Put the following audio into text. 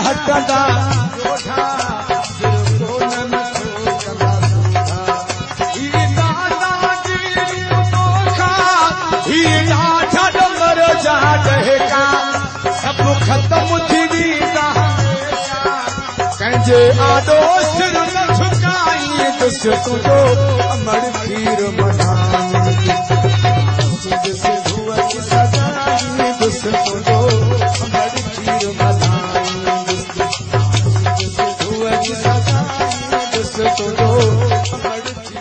हटंदा सब खत्म थी वेंदा कंहिंजे आॾो सिर न झुकाई दुस तुंहिंजो अमर खीर मनाई दुस तुंहिंजो अमर खीर मनाई दुस तुंहिंजो